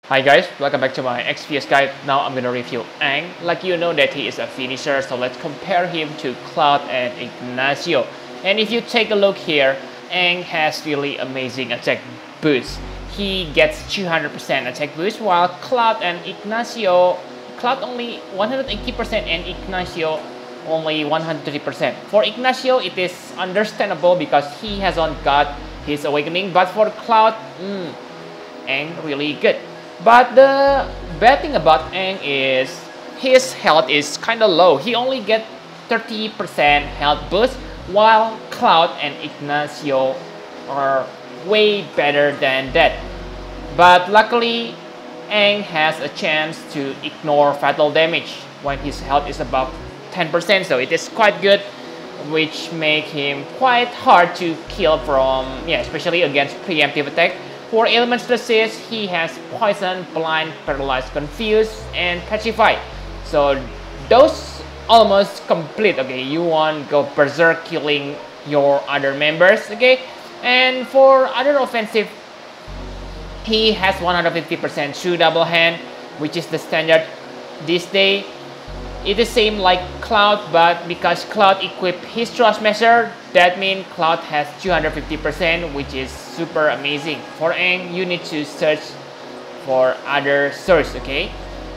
Hi guys, welcome back to my XPS guide. Now I'm gonna review Aang. Like you know that he is a finisher, so let's compare him to Cloud and Ignacio. And if you take a look here, Aang has really amazing attack boost. He gets 200% attack boost, while Cloud and Ignacio, Cloud only 180% and Ignacio only 130%. For Ignacio, it is understandable because he hasn't got his awakening, but for Cloud, Aang really good. But the bad thing about Aang is his health is kind of low. He only get 30% health boost, while Cloud and Ignacio are way better than that. But luckily, Aang has a chance to ignore fatal damage when his health is above 10%, so it is quite good, which make him quite hard to kill from, especially against preemptive attack. For elements resist, he has poison, blind, paralyzed, confused, and petrified. So those almost complete. Okay, you want go berserk killing your other members. Okay, and for other offensive, he has 150% true double hand, which is the standard this day. It is same like Cloud, but because Cloud equipped his trust measure, that means Cloud has 250%, which is super amazing. For Aang, you need to search for other source, okay?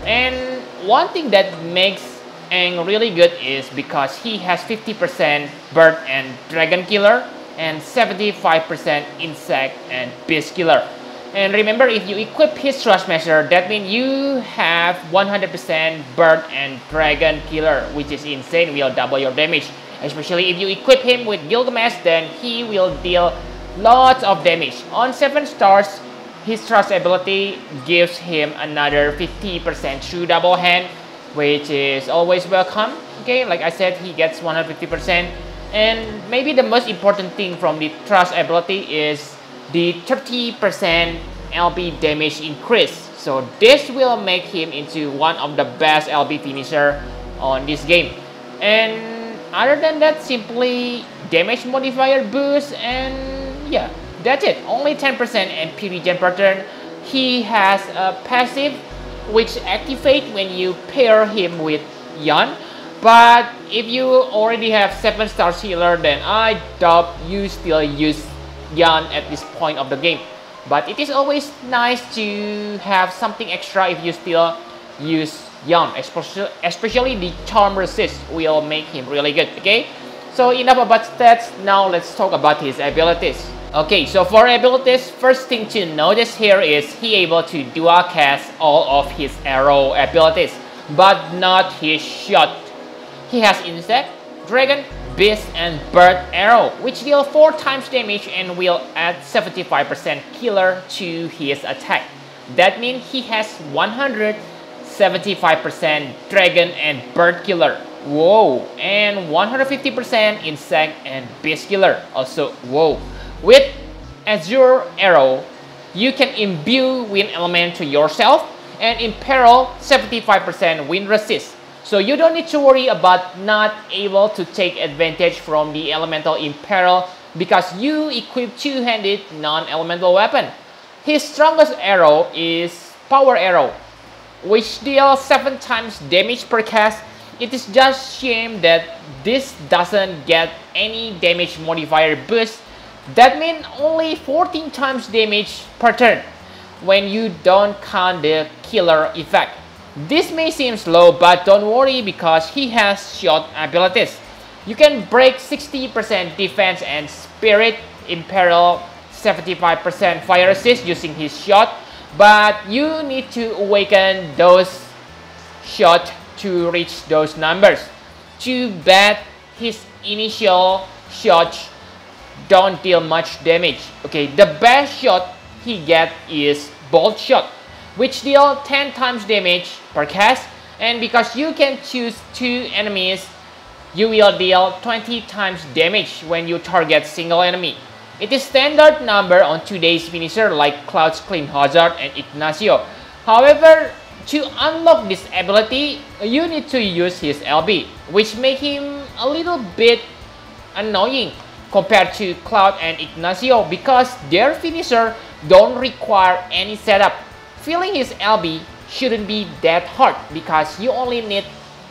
And one thing that makes Aang really good is because he has 50% bird and dragon killer and 75% insect and beast killer. And remember, if you equip his trust measure, that means you have 100% bird and dragon killer, which is insane, will double your damage. Especially if you equip him with Gilgamesh, then he will deal lots of damage. On 7 stars, his trust ability gives him another 50% true double hand, which is always welcome. Okay, like I said, he gets 150%. And maybe the most important thing from the trust ability is the 30% LB damage increase. So this will make him into one of the best LB finisher on this game. And other than that, simply damage modifier boost, and that's it. Only 10% MP regen per turn. He has a passive which activate when you pair him with Yan. But if you already have 7-star healer, then I doubt you still use Yan at this point of the game. But it is always nice to have something extra if you still use Yan, especially the charm resist will make him really good. Okay, so enough about stats. Now let's talk about his abilities. Okay, so for abilities, first thing to notice here is he able to dual cast all of his arrow abilities, but not his shot. He has insect, dragon, beast, and bird arrow, which deal 4 times damage and will add 75% killer to his attack. That means he has 175% dragon and bird killer. Whoa! And 150% insect and beast killer. Also, whoa! With Azure Arrow, you can imbue wind element to yourself, and in peril, 75% wind resist. So you don't need to worry about not able to take advantage from the elemental in peril because you equip two-handed non-elemental weapon. His strongest arrow is Power Arrow, which deals 7 times damage per cast. It is just shame that this doesn't get any damage modifier boost. That means only 14 times damage per turn when you don't count the killer effect. This may seem slow, but don't worry because he has shot abilities. You can break 60% defense and spirit, imperil 75% fire resist using his shot, but you need to awaken those shots to reach those numbers. Too bad his initial shots don't deal much damage. Okay, the best shot he get is bolt shot, which deal 10 times damage per cast, and because you can choose 2 enemies, you will deal 20 times damage when you target single enemy. It is standard number on today's finisher like Cloud's Clean Hazard and Ignacio. However, to unlock this ability, you need to use his LB, which make him a little bit annoying compared to Cloud and Ignacio because their finisher don't require any setup. filling his LB shouldn't be that hard because you only need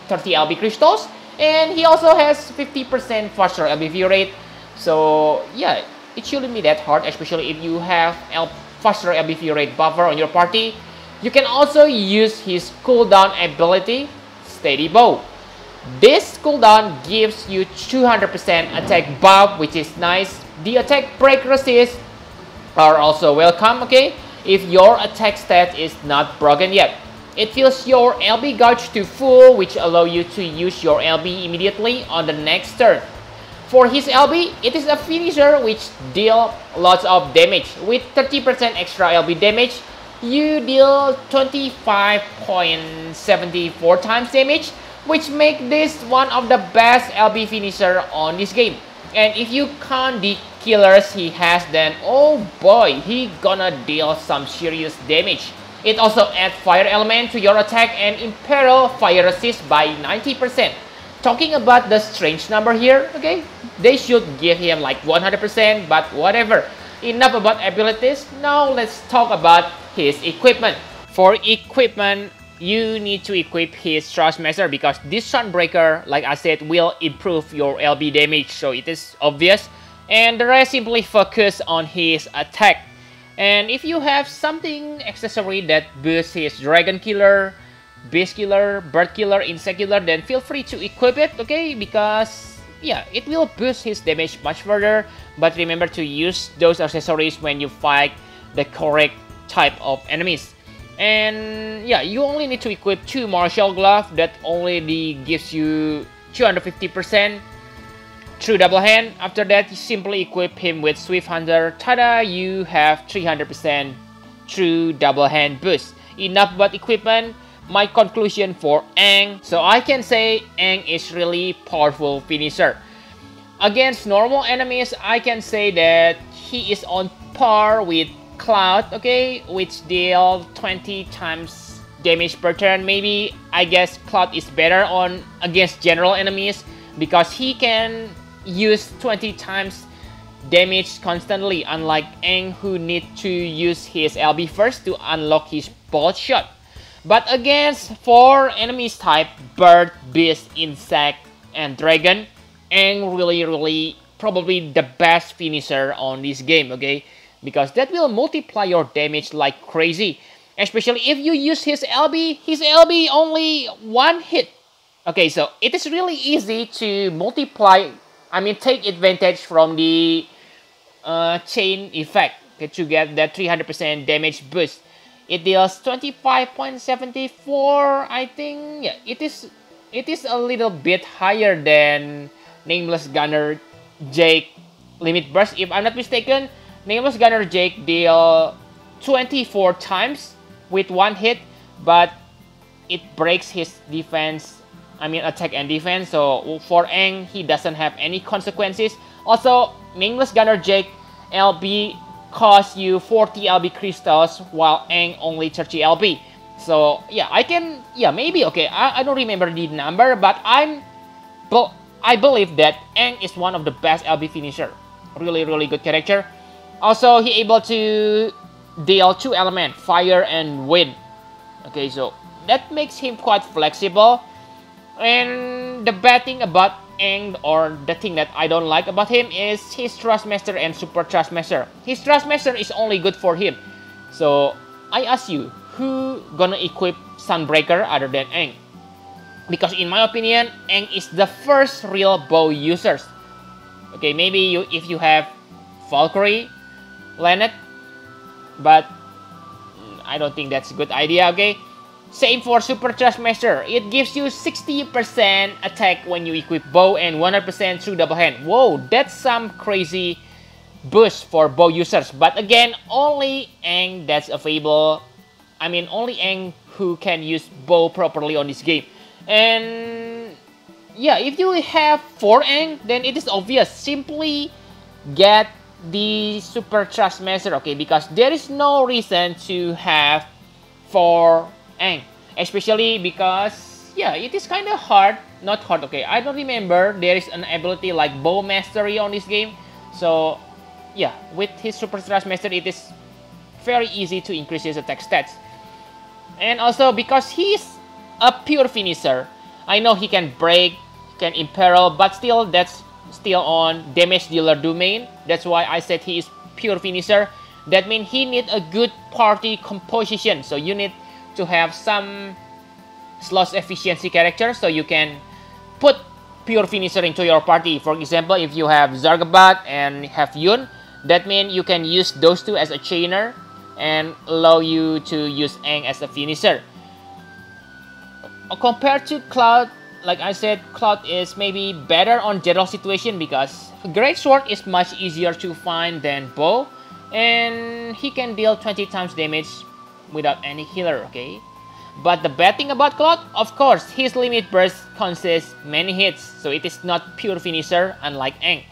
30 LB crystals, and he also has 50% faster LB view rate. So yeah, it shouldn't be that hard, especially if you have faster LB view rate buffer on your party. You can also use his cooldown ability, Steady Bow. This cooldown gives you 200% attack buff, which is nice. The attack break resist are also welcome, okay, if your attack stat is not broken yet. It fills your LB gauge to full, which allow you to use your LB immediately on the next turn. For his LB, it is a finisher which deals lots of damage. With 30% extra LB damage, you deal 25.74 times damage, which make this one of the best LB finisher on this game. And if you count the killers he has, then oh boy, he gonna deal some serious damage. It also adds fire element to your attack and imperil fire resist by 90%. Talking about the strange number here, okay, they should give him like 100%, but whatever. Enough about abilities. Now let's talk about his equipment. For equipment, you need to equip his Thrustmaster because this Sunbreaker, like I said, will improve your LB damage, so it is obvious. And the rest simply focus on his attack. And if you have something accessory that boosts his Dragon Killer, Beast Killer, Bird Killer, Insect Killer, then feel free to equip it, okay? Because yeah, it will boost his damage much further. But remember to use those accessories when you fight the correct type of enemies. And yeah, you only need to equip 2 Martial Glove that only gives you 250% true double hand. After that, you simply equip him with Swift Hunter. Tada! You have 300% true double hand boost. Enough about equipment. My conclusion for Aang. So I can say Aang is really powerful finisher. Against normal enemies, I can say that he is on par with Cloud, okay, which deal 20 times damage per turn. Maybe I guess Cloud is better on against general enemies because he can use 20 times damage constantly, unlike Aang, who need to use his LB first to unlock his bolt shot. But against 4 enemies type Bird, Beast, Insect, and Dragon, Aang really probably the best finisher on this game, okay? Because that will multiply your damage like crazy. Especially if you use his LB only 1 hit. Okay, so it is really easy to multiply, take advantage from the chain effect, okay, to get that 300% damage boost. It deals 25.74, I think. Yeah, it is a little bit higher than Nameless Gunner Jake Limit Burst. If I'm not mistaken, Nameless Gunner Jake deal 24 times with 1 hit, but it breaks his defense, attack and defense. So for Aang, he doesn't have any consequences. Also, Nameless Gunner Jake LB costs you 40 LB crystals, while Aang only 30 LB. So yeah, maybe, okay, I don't remember the number, but I believe that Aang is one of the best LB finisher. Really good character. Also, he able to deal 2 elements, fire and wind. Okay, so that makes him quite flexible. And the bad thing about Aang, or the thing that I don't like about him, is his Thrustmaster and Super Thrustmaster. His Thrustmaster is only good for him. So I ask you, who gonna equip Sunbreaker other than Aang? Because in my opinion, Aang is the first real bow users. Okay, maybe if you have Valkyrie, Lynette, but I don't think that's a good idea, okay? Same for Super Thrustmaster. It gives you 60% attack when you equip bow and 100% through double hand. Whoa, that's some crazy boost for bow users. But again, only Aang that's available. Only Aang who can use bow properly on this game. And yeah, if you have 4 Aang, then it is obvious. Simply get the Super Thrustmaster, okay? Because there is no reason to have 4 Aang, especially because yeah, it is kind of hard. Not hard, okay, I don't remember there is an ability like Bow Mastery on this game. So yeah, with his Super Thrustmaster, it is very easy to increase his attack stats. And also because he's a pure finisher, I know he can break, can imperil, but still that's still on damage dealer domain. That's why I said he is pure finisher. That means he needs a good party composition. So you need to have some slots efficiency character so you can put pure finisher into your party. For example, if you have Zargabat and have Yun, that means you can use those two as a chainer and allow you to use Aang as a finisher. Compared to Cloud, like I said, Cloud is maybe better on general situation because Great Sword is much easier to find than Bow, and he can deal 20 times damage without any healer, okay? But the bad thing about Cloud, of course, his limit burst consists many hits, so it is not pure finisher unlike Aang.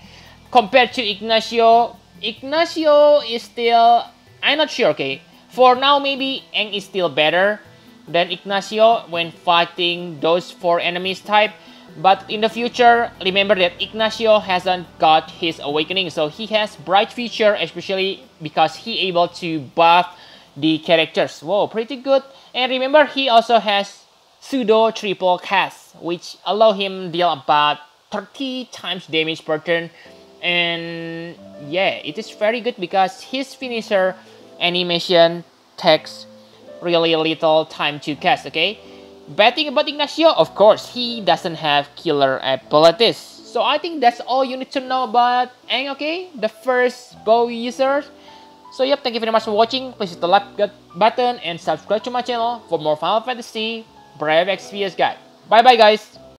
Compared to Ignacio, Ignacio is still, I'm not sure, okay? For now, maybe Aang is still better than Ignacio when fighting those 4 enemies type. But in the future, remember that Ignacio hasn't got his awakening, so he has bright future, especially because he able to buff the characters. Whoa, pretty good. And remember, he also has pseudo triple cast, which allow him deal about 30 times damage per turn. And yeah, it is very good because his finisher animation takes really little time to cast, okay? Bad thing about Ignacio, of course, he doesn't have killer abilities. So I think that's all you need to know about Aang, okay? The first bow user. So yep, thank you very much for watching. Please hit the like button and subscribe to my channel for more Final Fantasy Brave Exvius guide. Bye bye guys!